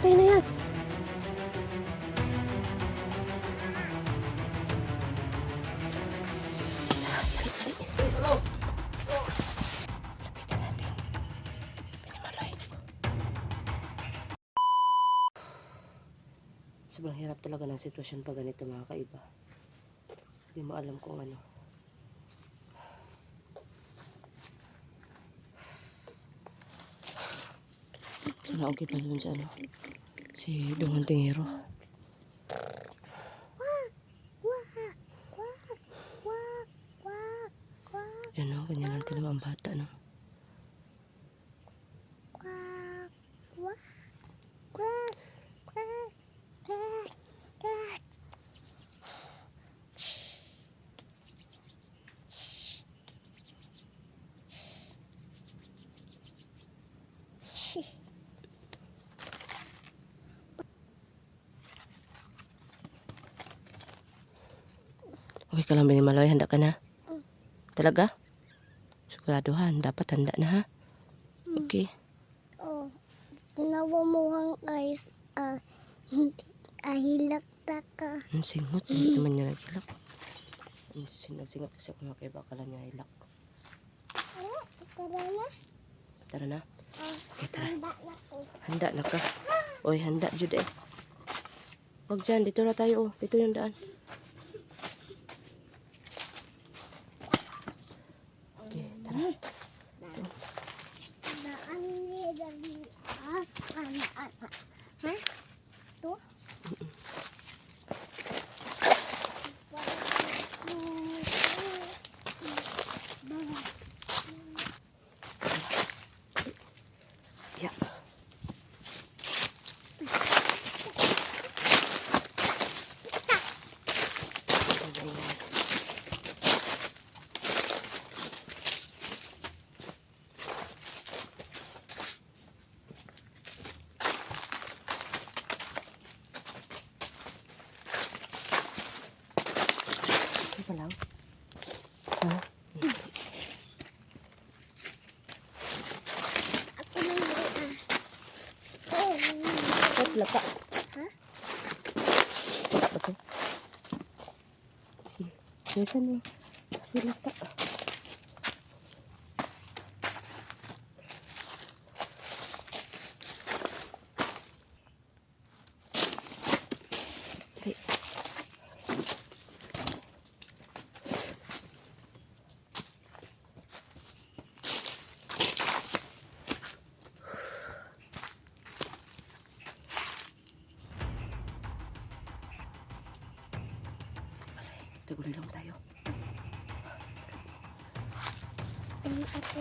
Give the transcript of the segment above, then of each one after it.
Patay na yan. Lapitan natin. Pinamaloy. Sobrang hirap talaga ng sitwasyon pag ganito mga kaiba. Hindi mo alam kung ano. Sana okay pa naman sa ano. Si Dungan Tingero. Yan o, ganyan lang talaga ang bata, no? Okay ka lang, Binimaloy? Handa ka na? Talaga? Siguraduhan. Dapat handa na, ha? Okay. Oh, tinawa mo hang guys, ahilak ta ka. Ang singot. Hindi naman niya naghilak. Singot kasi ako mga kaiba. Akala niya hilak. Tara na. Tara na. Okay, tara. Handa na ko. Handa na ka. Oy, handa, Jude. Huwag dyan. Dito na tayo, oh. Dito yung daan. Okay, tara. Daan ni dari anak. Ha? To? Ya. Apa lang? Ha? Ako na yun. Ba't lapa? Ha? Lapa ba ito? Sige. Kesa na. Kasi lapa. Okay. Taguloy lang tayo. Ako.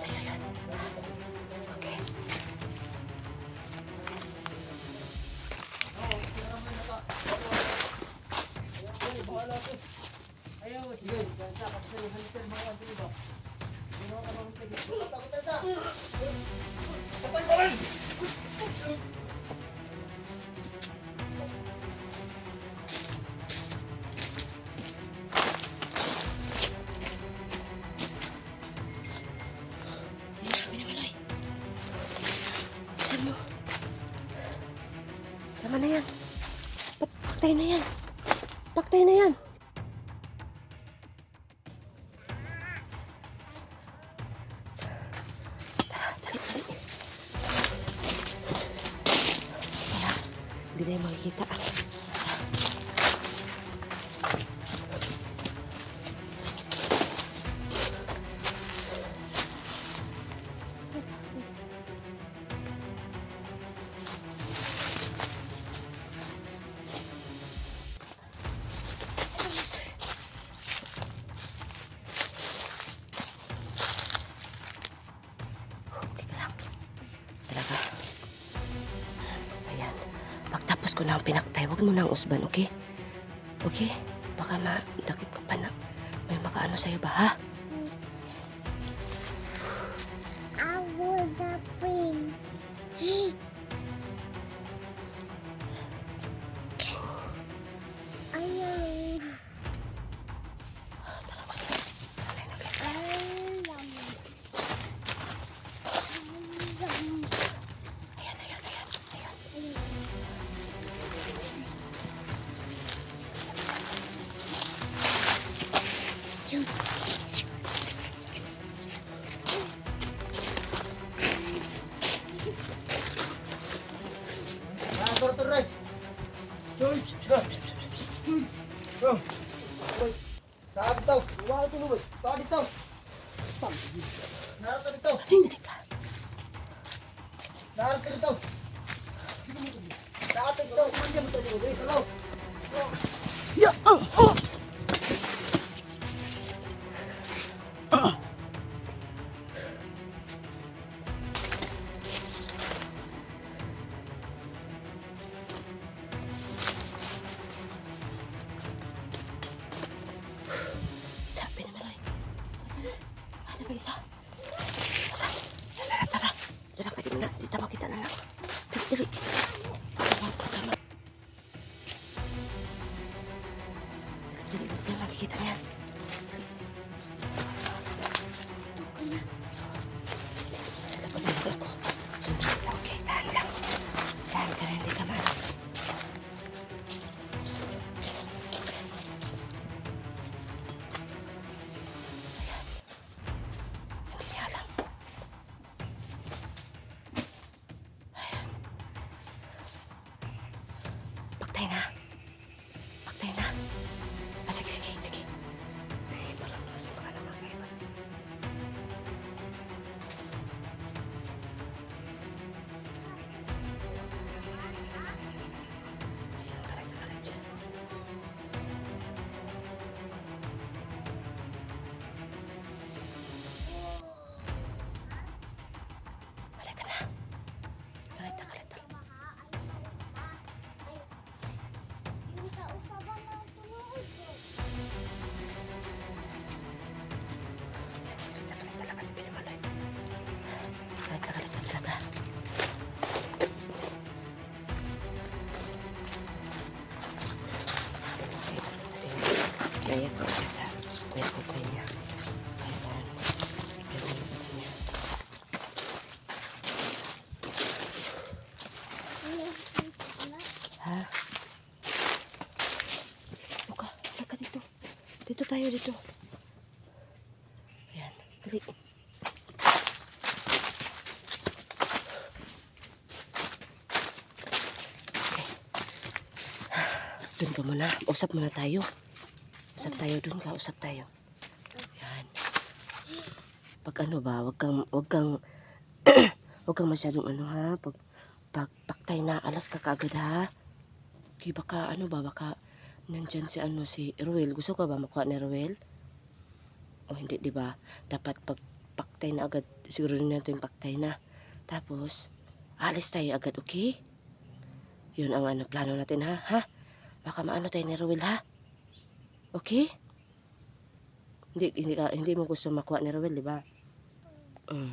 Sa'yo yan. Okay. Binimaloy. Bisan mo. Tama na yan. Paktay na yan. Paktay na yan. Tara, dali. Wala. Hindi na yung makikita. Ayan. Pagtapos ko na ang pinaktay, huwag mo na ang usban, okay? Okay? Baka madakip ka pa na. May makaano sa'yo ba, ha? I want the cream. Ayaw. Ayan, ayan, ayan. Ayan. Yun. Hindi ka. Ya! Sabi naman ay. Ano ba isa? Asa? Tara, tara. Tara ka, di mo na. Di tama kita na lang. Dili, dili. Tama, tama. Dili, dili, dili. Makikita niya. Sa likod ng likod ko. Sunod lang. Okay, tahan lang. Tahan ka rin, hindi ka man. Hindi niya alam. Ayan. Paktay na. Paktay na. Ah, sige, sige, sige. Ay, parang nasin ka naman. Ay, parang. Ayan, galit siya. Galit ka na. Galit na, galit na. Yung kausaban ng tuloy ko. Galit talaga si Pinamaloy. Galit na talaga. Kasi kaya ko siya sa kuya niya. Ayan. Pero niya. Ha? Buka, halika dito. Dito tayo, dito. Ayan, dali. Okay. Doon ka muna. Usap muna tayo. Usap tayo doon ka. Usap tayo. Ayan. Pag ano ba, wag kang wag kang masyadong ano ha. Pag paktay na, alas ka kaagad ha. Okay, baka ano ba, baka nandyan si Ruel. Gusto ka ba makuha ni Ruel? O hindi, di ba? Dapat pag paktay na agad, siguro natin yung paktay na. Tapos, alis tayo agad, okay? Yun ang ano, plano natin ha? Ha? Baka maano tayo ni Ruel ha? Okay? Hindi mo gusto makuha ni Ruel, di ba?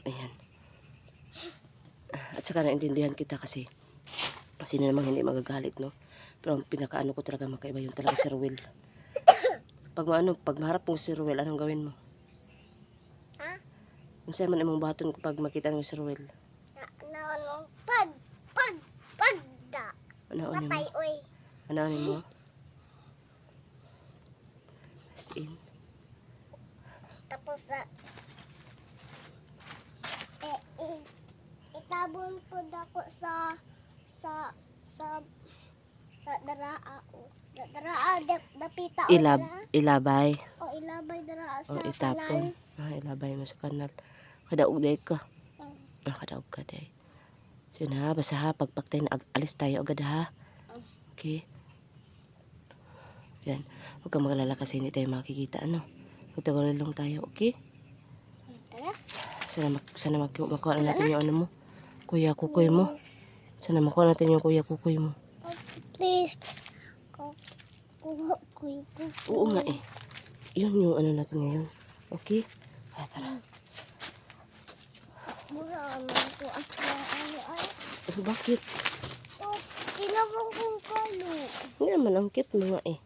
Ayan. At saka naintindihan kita kasi sino namang hindi magagalit, no? Pero ang pinakaano ko talaga makaiba yun talaga si Ruel. Pag maharap mo si Ruel, anong gawin mo? Ha? Kung sa'yo man imong baton ko pag makita mo si Ruel. Pagda. Ano mo? Patay, oy. Ano mo? As in. Tapos na. Itabon po dako sa daraa o. Daraa dapita o Ilabay. o ilabay daraa O sa itapon. kanal. Ilabay mo sa kanal. Kadaog day ka. Oh. Kadaog ka day. So na, basta ha, pagpaktay na alis tayo agad ha. Okay? Yan. Huwag kang magalala kasi hindi tayo makikita, ano. Magtagal lang tayo, okay? Tara. Sana makuha na natin yung ano mo. Kuya, kukoy mo. Sana makuha natin yung kuya kukoy mo. Oh, please. Kuha ko yung Oo nga eh. Yun yung ano natin ngayon. Okay? Tara. mura naman ko as na ano ay. So, bakit? Oh, kinabang kong kalo. Hindi naman ang cute mo nga eh.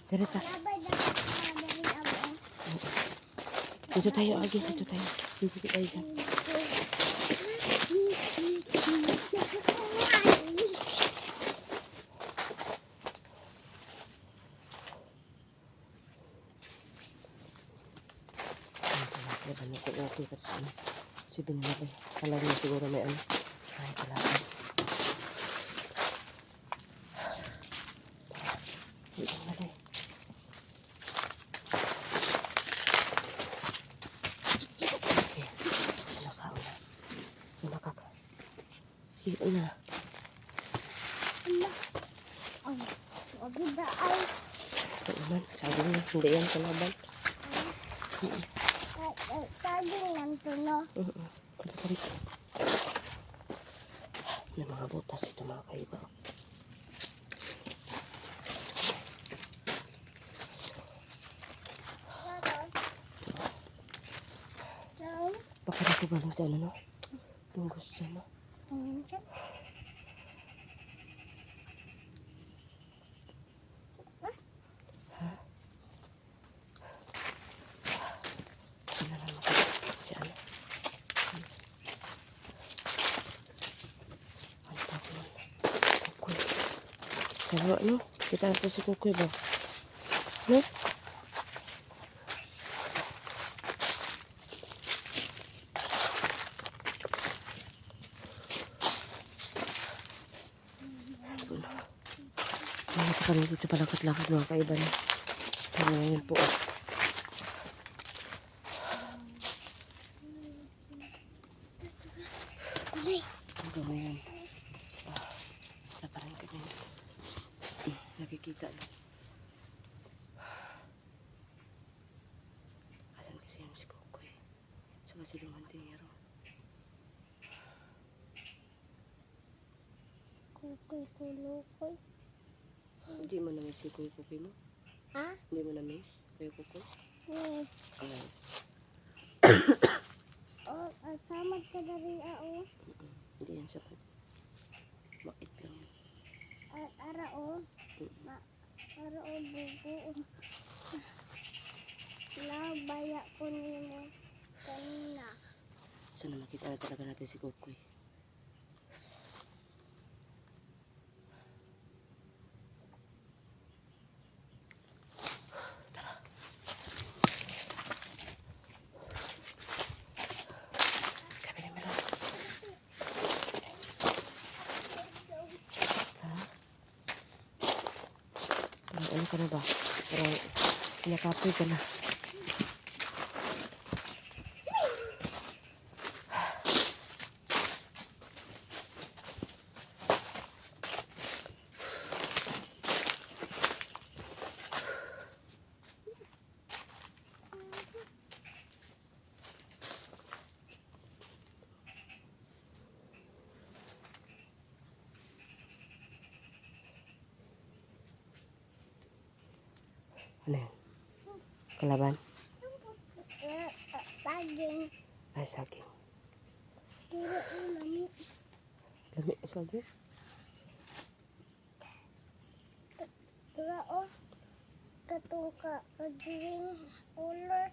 Direta. Labay dari ako. Dito tayo, Agi. Dito tayo. Dito tayo dyan. Okay kasi ano. Si Binilabay. Alam niya siguro may ano. Ay, kalaban. Dito nga tayo. Okay. Nakaw na. Nakaka. Sige na. Wagida ay. Ito naman. Sabi niya, hindi yan kalaban. Taging lang to, no? Ano ka rito? May mga butas ito mga kaiba. Baka dito galing sa ano, no? Yung gusto, no? Ano na naman si ano? Ano pa ko nun? Kukoy. Sabi ano? Kita natin si Kukoy ba? No? Ito kami dito palakad-lakad mga kaiba na. Kaya ngayon po. Hanggang ngayon. Wala pa rin kami. Nakikita lang. Asan kasi yung si Kukoy? Saka si Lumantero. Kukoy. Hindi mo na-miss si Kukoy mo? Ha? Hindi mo na-miss? Kuya Kukoy? Yes. Ay. Oh, samad ka dari ako. Hindi yan sapat. Bakit lang? Ara o. Ara o bugo. Labaya ko nimo kanina. Sana makita na talaga natin si Kukoy. Ano ka na ba? Parang kinakapoy ka na. Ano yun? Kalaban? Taging. Ay, saging. Kira lami. Lami, saging? Kira o. Katong ka green color.